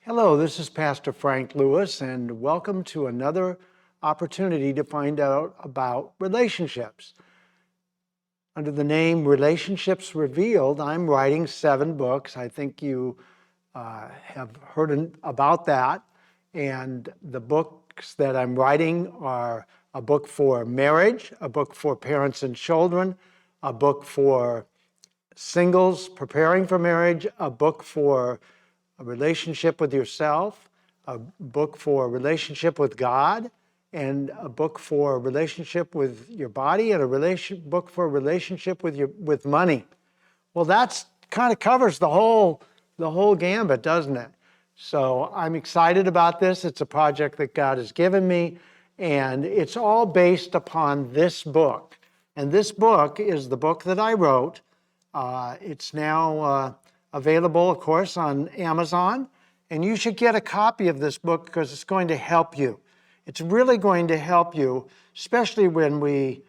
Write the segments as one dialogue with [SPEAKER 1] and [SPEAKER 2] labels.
[SPEAKER 1] Hello, this is Pastor Frank Lewis, and welcome to another opportunity to find out about relationships. Under the name Relationships Revealed, I'm writing 7 books. I think you have heard about that. And the books that I'm writing are a book for marriage, a book for parents and children, a book for singles preparing for marriage, a book for a relationship with yourself, a book for a relationship with God, and a book for a relationship with your body, and a book for a relationship with money. Well, that's kind of covers the whole gambit, doesn't it? So I'm excited about this. It's a project that God has given me, and it's all based upon this book. And this book is the book that I wrote. It's now available, of course, on Amazon. And you should get a copy of this book because it's going to help you. It's really going to help you, especially when we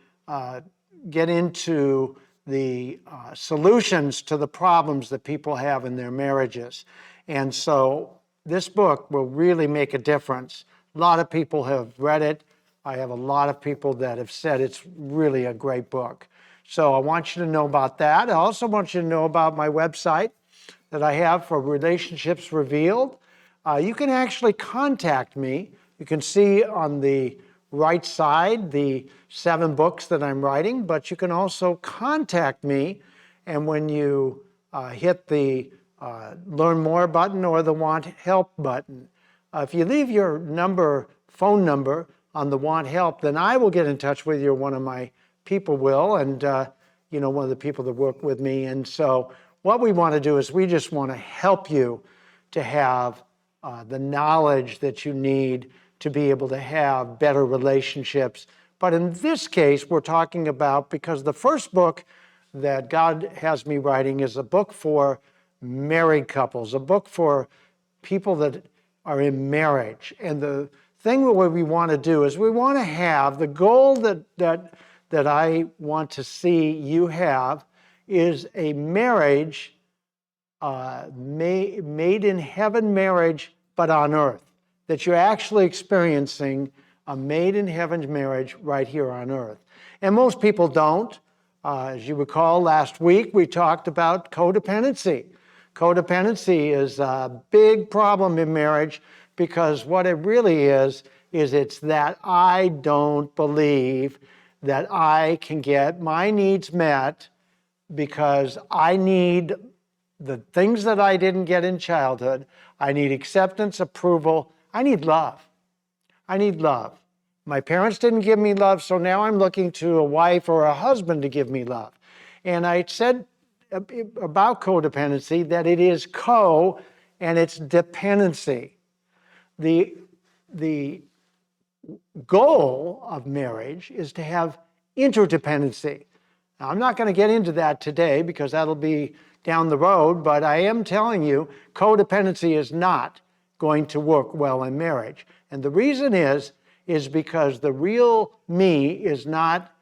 [SPEAKER 1] get into the solutions to the problems that people have in their marriages. And so this book will really make a difference. A lot of people have read it. I have a lot of people that have said it's really a great book. So I want you to know about that. I also want you to know about my website that I have for Relationships Revealed. You can actually contact me. You can see on the right side the 7 books that I'm writing, but you can also contact me. And when you hit the Learn More button or the Want Help button, if you leave your phone number on the Want Help, then I will get in touch with you, or one of my people will, and one of the people that work with me. And so what we want to do is we just want to help you to have the knowledge that you need to be able to have better relationships. But in this case, we're talking about, because the first book that God has me writing is a book for married couples, a book for people that are in marriage. And the thing that we want to do is we want to have the goal that I want to see you have is a marriage, made in heaven marriage, but on earth. That you're actually experiencing a made in heaven marriage right here on earth. And most people don't. As you recall, last week we talked about codependency. Codependency is a big problem in marriage because what it really is it's that I don't believe that I can get my needs met because I need the things that I didn't get in childhood. I need acceptance, approval. I need love. I need love. My parents didn't give me love, so now I'm looking to a wife or a husband to give me love. And I said about codependency that it is co and it's dependency. The goal of marriage is to have interdependency. Now, I'm not going to get into that today because that'll be down the road, but I am telling you, codependency is not going to work well in marriage. And the reason is because the real me is not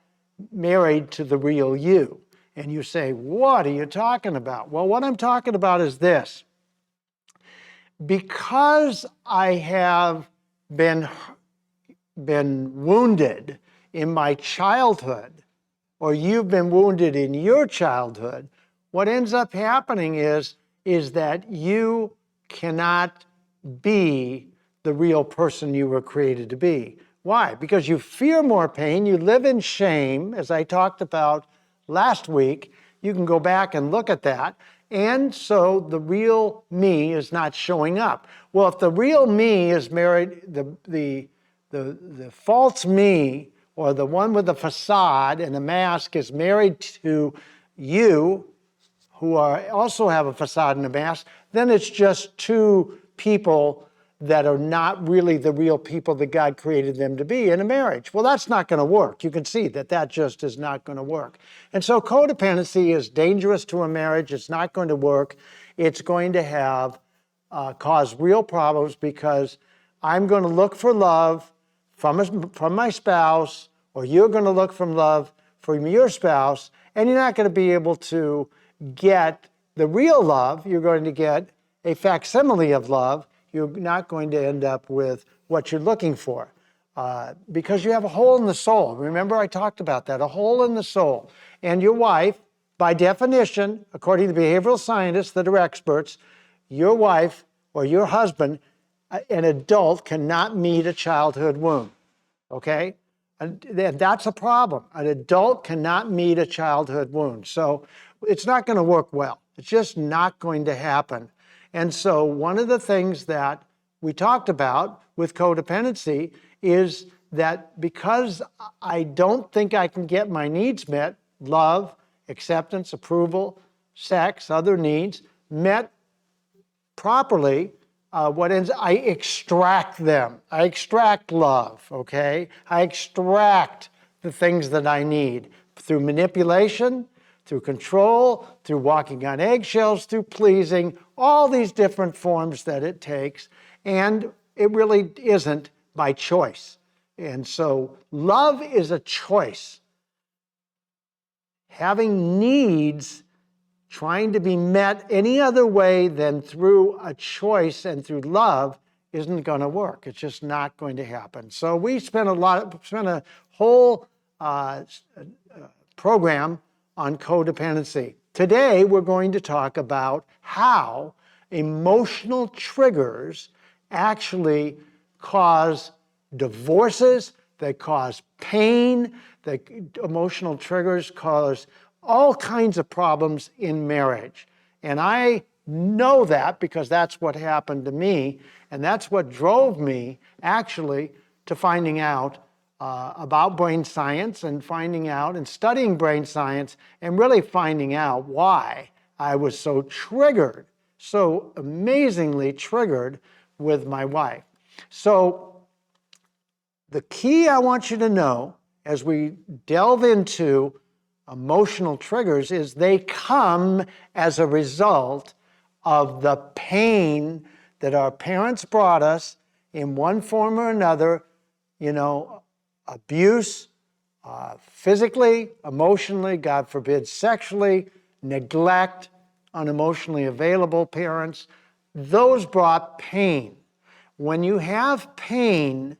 [SPEAKER 1] married to the real you. And you say, what are you talking about? Well, what I'm talking about is this. Because I have been wounded in my childhood, or you've been wounded in your childhood, what ends up happening is that you cannot be the real person you were created to be. Why? Because you fear more pain, you live in shame, as I talked about last week. You can go back and look at that. And so the real me is not showing up. Well, if the real me is married, the false me, or the one with the facade and the mask, is married to you, who also have a facade and a mask, then it's just 2 people that are not really the real people that God created them to be in a marriage. Well, that's not going to work. You can see that just is not going to work. And so codependency is dangerous to a marriage. It's not going to work. It's going to have cause real problems because I'm going to look for love from my spouse, or you're going to look for love from your spouse, and you're not going to be able to get the real love. You're going to get a facsimile of love. you're not going to end up with what you're looking for. Because you have a hole in the soul. Remember, I talked about that, a hole in the soul. And your wife, by definition, according to behavioral scientists that are experts, your wife or your husband, an adult, cannot meet a childhood wound, okay? And that's a problem. An adult cannot meet a childhood wound. So it's not going to work well. It's just not going to happen. And so one of the things that we talked about with codependency is that because I don't think I can get my needs met, love, acceptance, approval, sex, other needs, met properly, I extract them. I extract love, okay? I extract the things that I need through manipulation, through control, through walking on eggshells, through pleasing, all these different forms that it takes. And it really isn't by choice. And so love is a choice. Having needs trying to be met any other way than through a choice and through love isn't going to work. It's just not going to happen. So we spent a whole program on codependency. Today we're going to talk about how emotional triggers actually cause divorces, they cause pain, that emotional triggers cause all kinds of problems in marriage. And I know that because that's what happened to me, and that's what drove me actually to finding out about brain science and finding out and studying brain science and really finding out why I was so triggered, so amazingly triggered with my wife. So the key I want you to know as we delve into emotional triggers is they come as a result of the pain that our parents brought us in one form or another, abuse, physically, emotionally, God forbid, sexually, neglect, unemotionally available parents. Those brought pain. When you have pain,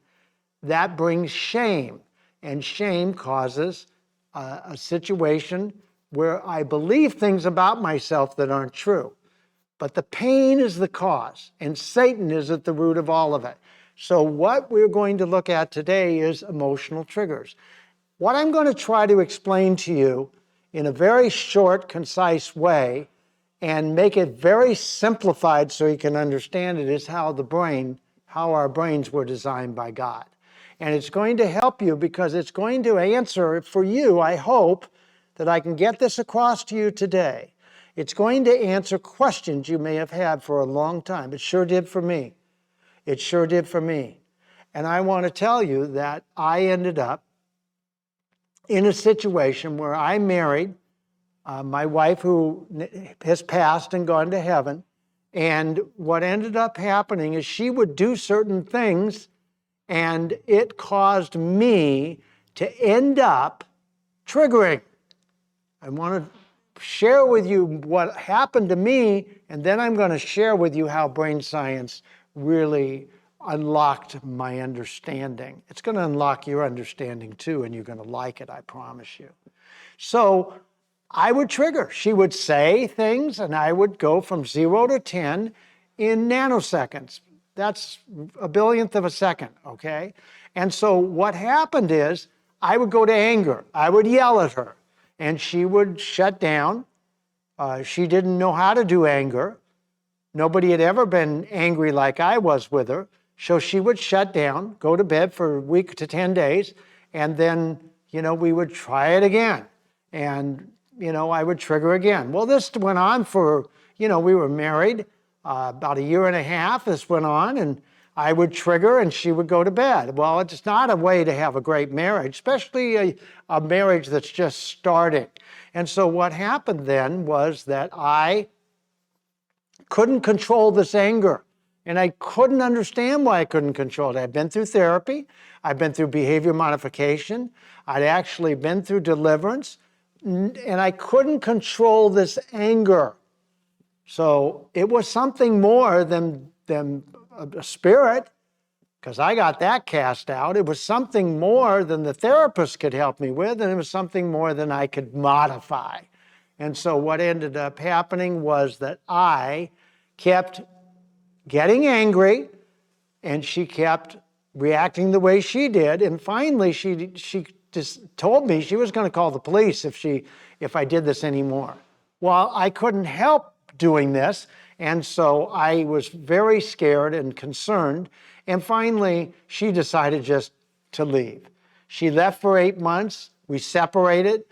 [SPEAKER 1] that brings shame, and shame causes a situation where I believe things about myself that aren't true. But the pain is the cause, and Satan is at the root of all of it. So what we're going to look at today is emotional triggers. What I'm going to try to explain to you in a very short, concise way and make it very simplified so you can understand it is how our brains were designed by God. And it's going to help you because it's going to answer for you, I hope, that I can get this across to you today. It's going to answer questions you may have had for a long time. It sure did for me. It sure did for me. And I want to tell you that I ended up in a situation where I married my wife who has passed and gone to heaven. And what ended up happening is she would do certain things and it caused me to end up triggering. I want to share with you what happened to me, and then I'm going to share with you how brain science really unlocked my understanding. It's going to unlock your understanding too, and you're going to like it, I promise you. So I would trigger. She would say things, and I would go from 0 to 10 in nanoseconds. That's a billionth of a second, okay? And so what happened is I would go to anger. I would yell at her, and she would shut down. She didn't know how to do anger. Nobody had ever been angry like I was with her. So she would shut down, go to bed for a week to 10 days, and then, we would try it again. And, I would trigger again. Well, this went on for, we were married. About a year and a half, this went on, and I would trigger and she would go to bed. Well, it's not a way to have a great marriage, especially a marriage that's just starting. And so what happened then was that I couldn't control this anger, and I couldn't understand why I couldn't control it. I'd been through therapy, I'd been through behavior modification, I'd actually been through deliverance, and I couldn't control this anger. So it was something more than a spirit, because I got that cast out. It was something more than the therapist could help me with, and it was something more than I could modify. And so what ended up happening was that I kept getting angry, and she kept reacting the way she did. And finally, she just told me she was going to call the police if I did this anymore. Well, I couldn't help doing this, and so I was very scared and concerned. And finally, she decided just to leave. She left for 8 months. We separated.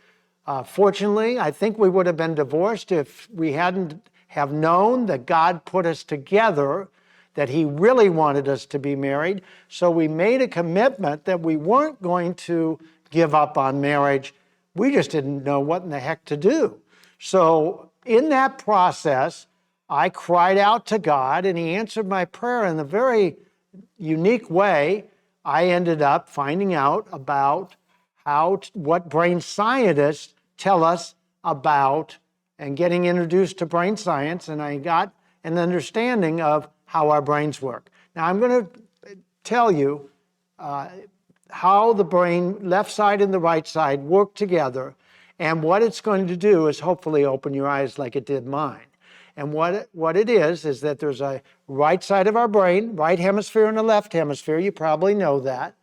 [SPEAKER 1] Fortunately, I think we would have been divorced if we hadn't have known that God put us together, that He really wanted us to be married. So we made a commitment that we weren't going to give up on marriage. We just didn't know what in the heck to do. So in that process, I cried out to God, and He answered my prayer in a very unique way. I ended up finding out about what brain scientists tell us about, and getting introduced to brain science, and I got an understanding of how our brains work. Now I'm going to tell you how the brain, left side and the right side, work together, and what it's going to do is hopefully open your eyes like it did mine. And what it is that there's a right side of our brain, right hemisphere and a left hemisphere. You probably know that.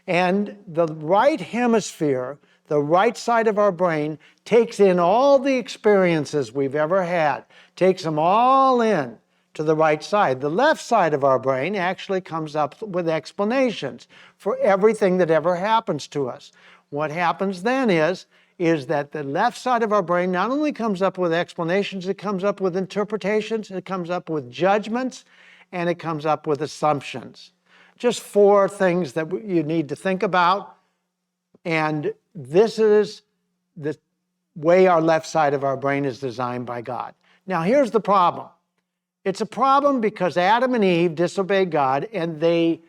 [SPEAKER 1] And the right hemisphere, the right side of our brain, takes in all the experiences we've ever had, takes them all in to the right side. The left side of our brain actually comes up with explanations for everything that ever happens to us. What happens then is that the left side of our brain not only comes up with explanations, it comes up with interpretations, it comes up with judgments, and it comes up with assumptions. Just 4 things that you need to think about. And this is the way our left side of our brain is designed by God. Now, here's the problem. It's a problem because Adam and Eve disobeyed God, and they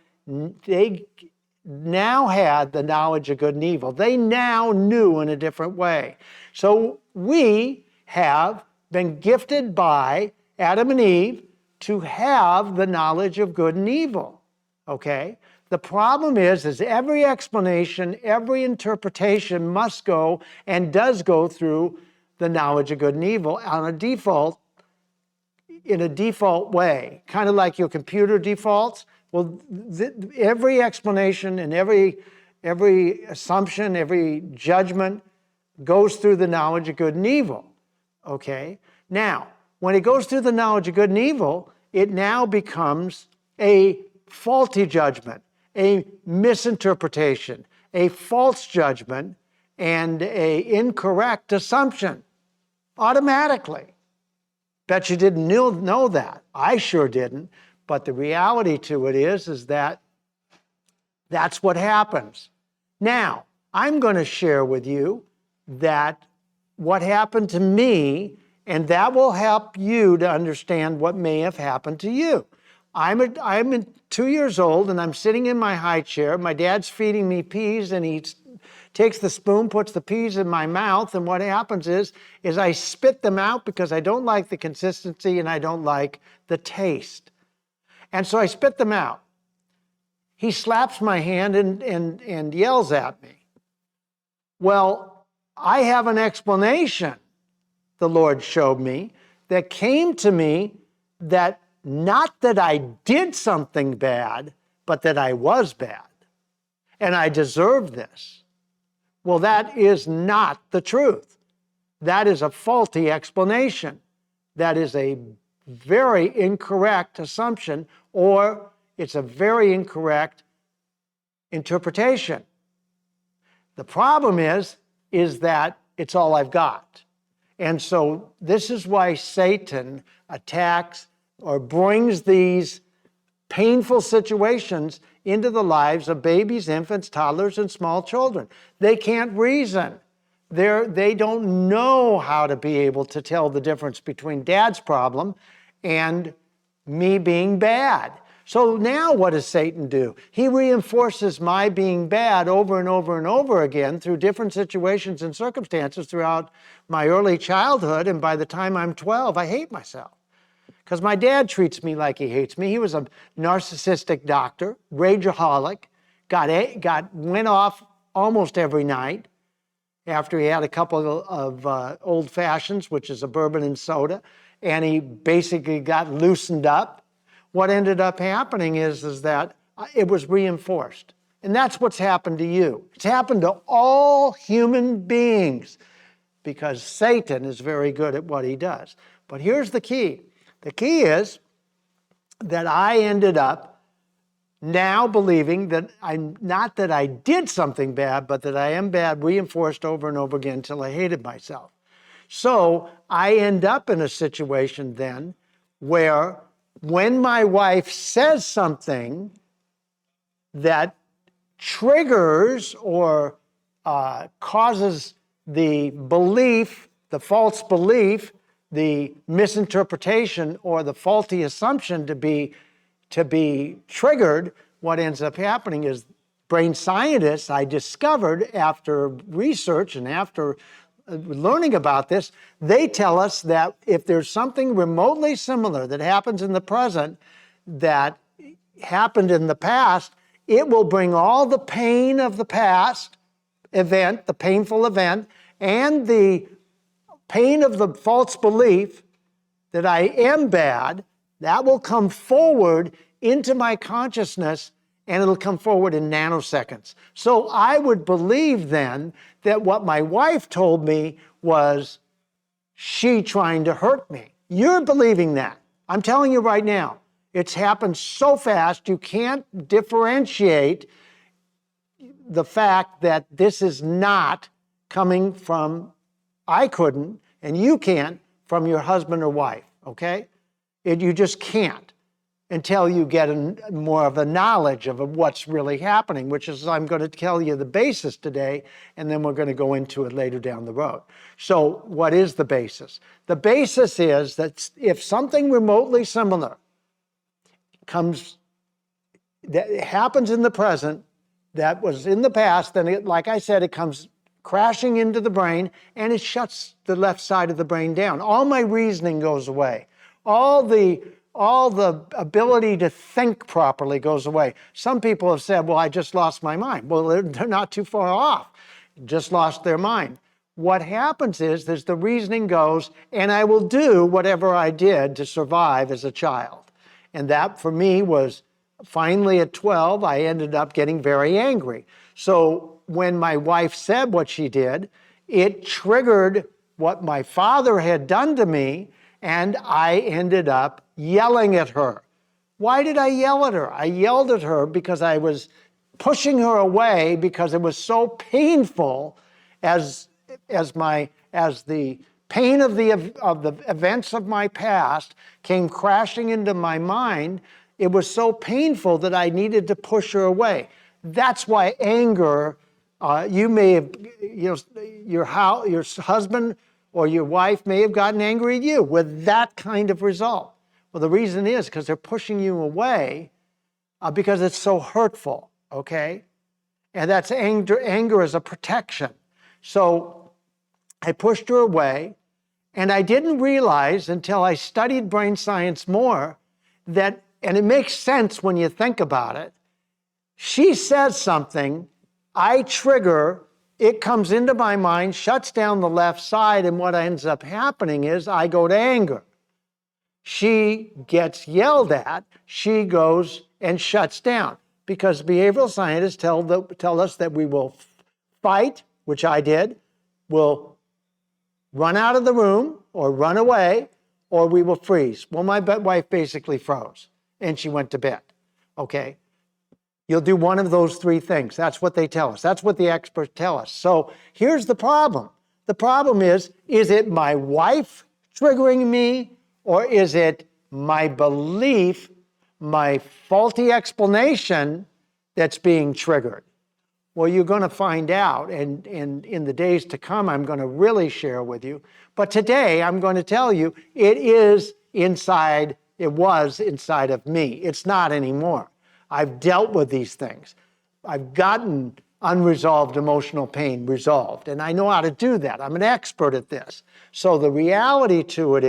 [SPEAKER 1] now had the knowledge of good and evil. They now knew in a different way. So we have been gifted by Adam and Eve to have the knowledge of good and evil, okay? The problem is every explanation, every interpretation must go and does go through the knowledge of good and evil in a default way, kind of like your computer defaults. Well, every explanation and every assumption, every judgment goes through the knowledge of good and evil, okay? Now, when it goes through the knowledge of good and evil, it now becomes a faulty judgment, a misinterpretation, a false judgment, and an incorrect assumption automatically. Bet you didn't know that. I sure didn't. But the reality to it is that that's what happens. Now, I'm going to share with you that what happened to me, and that will help you to understand what may have happened to you. I'm 2 years old, and I'm sitting in my high chair. My dad's feeding me peas, and he takes the spoon, puts the peas in my mouth, and what happens is I spit them out because I don't like the consistency and I don't like the taste. And so I spit them out. He slaps my hand and yells at me. Well, I have an explanation, the Lord showed me, that came to me, that not that I did something bad, but that I was bad. And I deserve this. Well, that is not the truth. That is a faulty explanation. That is a very incorrect assumption, or it's a very incorrect interpretation. The problem is that it's all I've got. And so this is why Satan attacks or brings these painful situations into the lives of babies, infants, toddlers, and small children. They can't reason. They don't know how to be able to tell the difference between Dad's problem and me being bad. So now what does Satan do? He reinforces my being bad over and over and over again through different situations and circumstances throughout my early childhood, and by the time I'm 12, I hate myself. because my dad treats me like he hates me. He was a narcissistic doctor, rageaholic, went off almost every night after he had a couple of old fashions, which is a bourbon and soda, and he basically got loosened up. What ended up happening is that it was reinforced. And that's what's happened to you. It's happened to all human beings because Satan is very good at what he does. But here's the key. The key is that I ended up now believing that not that I did something bad, but that I am bad, reinforced over and over again until I hated myself. So I end up in a situation then where when my wife says something that triggers or causes the belief, the false belief, the misinterpretation, or the faulty assumption to be triggered, what ends up happening is brain scientists, I discovered after research and after learning about this, they tell us that if there's something remotely similar that happens in the present that happened in the past, it will bring all the pain of the past event, the painful event, and the pain of the false belief that I am bad, that will come forward into my consciousness, and it'll come forward in nanoseconds. So I would believe then that what my wife told me was she trying to hurt me. You're believing that. I'm telling you right now, it's happened so fast you can't differentiate the fact that this is not coming from, I couldn't, and you can't, from your husband or wife, okay? You just can't until you get more of a knowledge of what's really happening, which is I'm going to tell you the basis today, and then we're going to go into it later down the road. So what is the basis? The basis is that if something remotely similar that happens in the present, that was in the past, then like I said, it comes crashing into the brain and it shuts the left side of the brain down. All my reasoning goes away. All the ability to think properly goes away. Some people have said, well, I just lost my mind. Well, they're not too far off. Just lost their mind. What happens is the reasoning goes, and I will do whatever I did to survive as a child. And that for me was finally at 12, I ended up getting very angry. So when my wife said what she did, it triggered what my father had done to me, and I ended up yelling at her. Why did I yell at her? I yelled at her because I was pushing her away because it was so painful as the pain of the events of my past came crashing into my mind. It was so painful that I needed to push her away. That's why anger, you may have, your husband or your wife may have gotten angry at you with that kind of result. Well, the reason is because they're pushing you away because it's so hurtful, okay? And that's anger is a protection. So I pushed her away, and I didn't realize until I studied brain science more that, and it makes sense when you think about it, she says something, I trigger, it comes into my mind, shuts down the left side, and what ends up happening is I go to anger. She gets yelled at, she goes and shuts down, because behavioral scientists tell us that we will fight, which I did, will run out of the room or run away, or we will freeze. Well, my wife basically froze, and she went to bed, okay? You'll do one of those three things. That's what they tell us. That's what the experts tell us. So here's the problem. The problem is it my wife triggering me, or is it my belief, my faulty explanation that's being triggered? Well, you're going to find out, and in the days to come, I'm going to really share with you. But today, I'm going to tell you, it was inside of me. It's not anymore. I've dealt with these things. I've gotten unresolved emotional pain resolved, and I know how to do that. I'm an expert at this. So the reality to it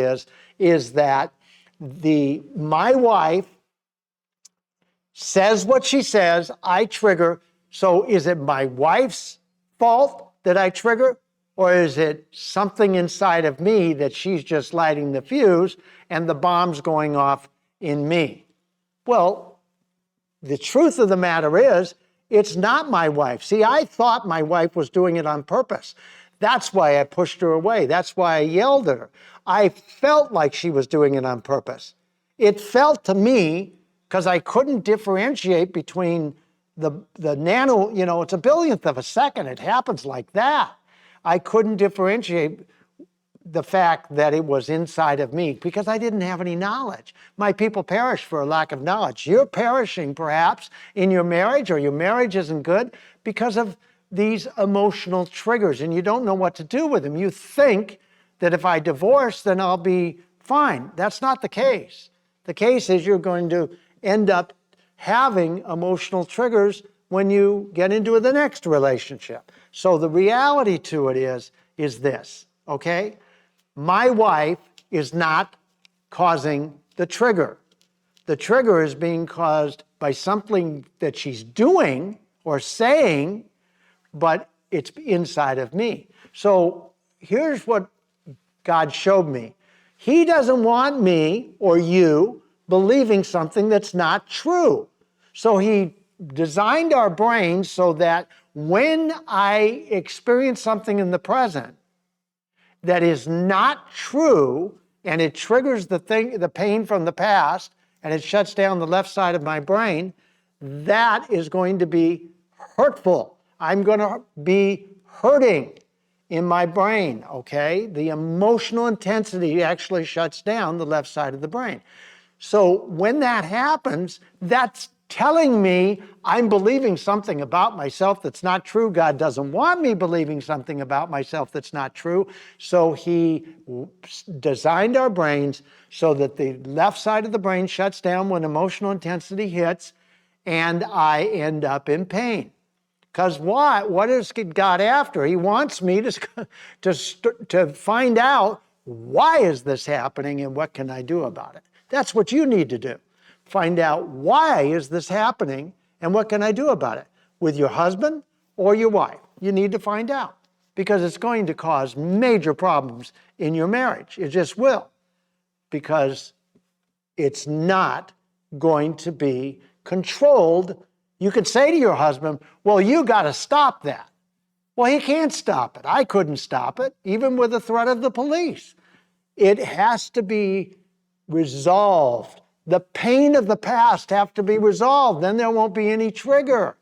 [SPEAKER 1] is that My wife says what she says, I trigger. So is it my wife's fault that I trigger? Or is it something inside of me that she's just lighting the fuse and the bomb's going off in me? Well, the truth of the matter is, it's not my wife. See, I thought my wife was doing it on purpose. That's why I pushed her away. That's why I yelled at her. I felt like she was doing it on purpose. It felt to me, because I couldn't differentiate between the nano, it's a billionth of a second. It happens like that. I couldn't differentiate the fact that it was inside of me because I didn't have any knowledge. My people perish for a lack of knowledge. You're perishing perhaps in your marriage, or your marriage isn't good because of these emotional triggers and you don't know what to do with them. You think that if I divorce, then I'll be fine. That's not the case. The case is you're going to end up having emotional triggers when you get into the next relationship. So the reality to it is this, okay? My wife is not causing the trigger. The trigger is being caused by something that she's doing or saying, but it's inside of me. So here's what God showed me. He doesn't want me or you believing something that's not true. So he designed our brains so that when I experience something in the present that is not true, and it triggers the pain from the past, and it shuts down the left side of my brain, that is going to be hurtful. I'm going to be hurting in my brain, okay? The emotional intensity actually shuts down the left side of the brain. So when that happens, that's telling me I'm believing something about myself that's not true. God doesn't want me believing something about myself that's not true. So he designed our brains so that the left side of the brain shuts down when emotional intensity hits, and I end up in pain. Because what is God after? He wants me to find out, why is this happening and what can I do about it? That's what you need to do. Find out, why is this happening and what can I do about it? With your husband or your wife, you need to find out, because it's going to cause major problems in your marriage. It just will, because it's not going to be controlled. You could say to your husband, well, you got to stop that. Well, he can't stop it. I couldn't stop it, even with the threat of the police. It has to be resolved. The pain of the past have to be resolved. Then there won't be any trigger.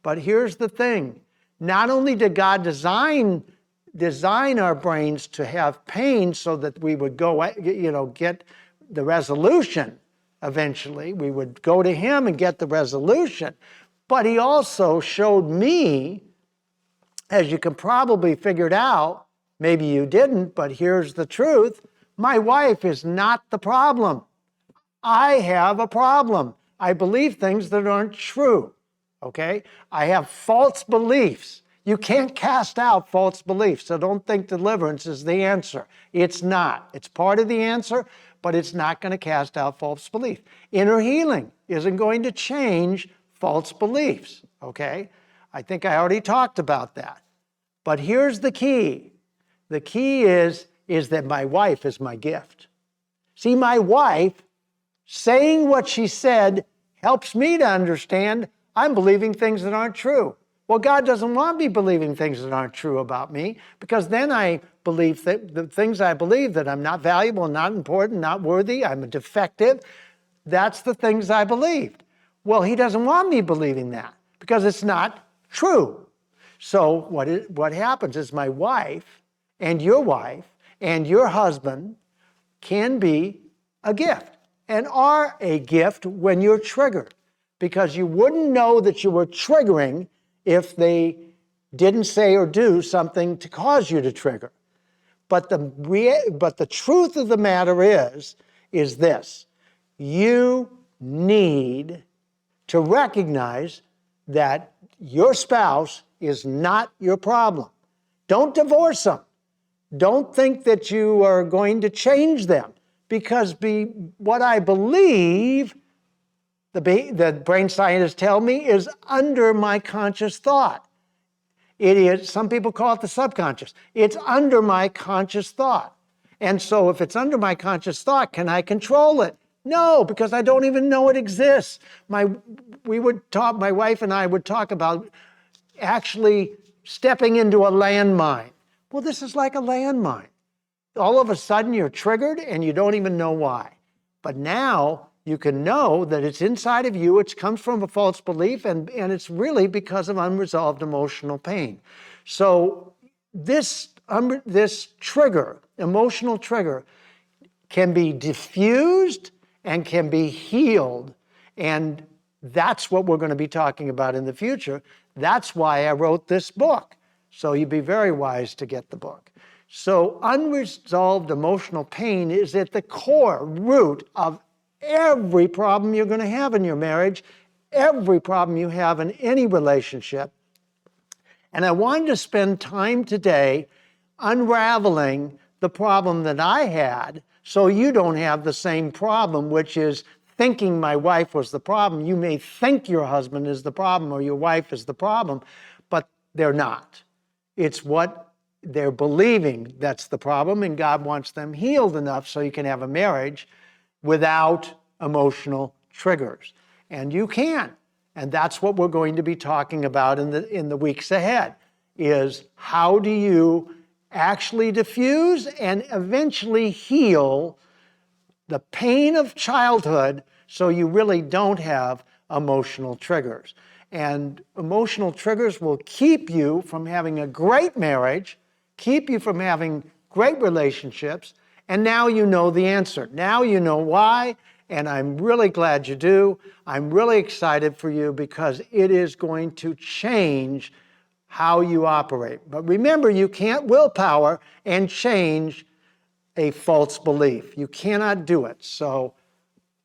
[SPEAKER 1] But here's the thing. Not only did God design our brains to have pain so that we would go, get the resolution eventually. We would go to him and get the resolution. But he also showed me, as you can probably figure it out, maybe you didn't, but here's the truth. My wife is not the problem. I have a problem. I believe things that aren't true, okay? I have false beliefs. You can't cast out false beliefs, so don't think deliverance is the answer. It's not. It's part of the answer, but it's not going to cast out false belief. Inner healing isn't going to change false beliefs, okay? I think I already talked about that. But here's the key. The key is that my wife is my gift. See, my wife saying what she said helps me to understand I'm believing things that aren't true. Well, God doesn't want me believing things that aren't true about me, because then I believe the things I believe, that I'm not valuable, not important, not worthy, I'm a defective. That's the things I believed. Well, he doesn't want me believing that because it's not true. So what happens is my wife and your husband can be a gift and are a gift when you're triggered, because you wouldn't know that you were triggering if they didn't say or do something to cause you to trigger. But the truth of the matter is this: you need to recognize that your spouse is not your problem. Don't divorce them. Don't think that you are going to change them. because what I believe, the brain scientists tell me, is under my conscious thought. It is, some people call it the subconscious. It's under my conscious thought. And so if it's under my conscious thought, can I control it? No, because I don't even know it exists. My wife and I would talk about actually stepping into a landmine. Well, this is like a landmine. All of a sudden you're triggered and you don't even know why. But now you can know that it's inside of you, it comes from a false belief, and it's really because of unresolved emotional pain. So this trigger, emotional trigger, can be diffused and can be healed. And that's what we're going to be talking about in the future. That's why I wrote this book. So you'd be very wise to get the book. So unresolved emotional pain is at the core root of every problem you're going to have in your marriage, every problem you have in any relationship. And I wanted to spend time today unraveling the problem that I had so you don't have the same problem, which is thinking my wife was the problem. You may think your husband is the problem or your wife is the problem, but they're not. It's what they're believing that's the problem, and God wants them healed enough so you can have a marriage without emotional triggers. And you can. And that's what we're going to be talking about in the weeks ahead, is how do you actually diffuse and eventually heal the pain of childhood so you really don't have emotional triggers. And emotional triggers will keep you from having a great marriage, keep you from having great relationships, and now you know the answer. Now you know why, and I'm really glad you do. I'm really excited for you because it is going to change how you operate. But remember, you can't willpower and change a false belief. You cannot do it. So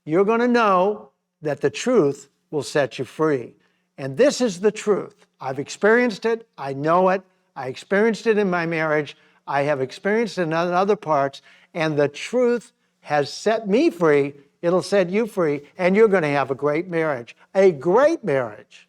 [SPEAKER 1] you're going to know that the truth will set you free. And this is the truth. I've experienced it. I know it. I experienced it in my marriage. I have experienced it in other parts. And the truth has set me free. It'll set you free. And you're going to have a great marriage. A great marriage.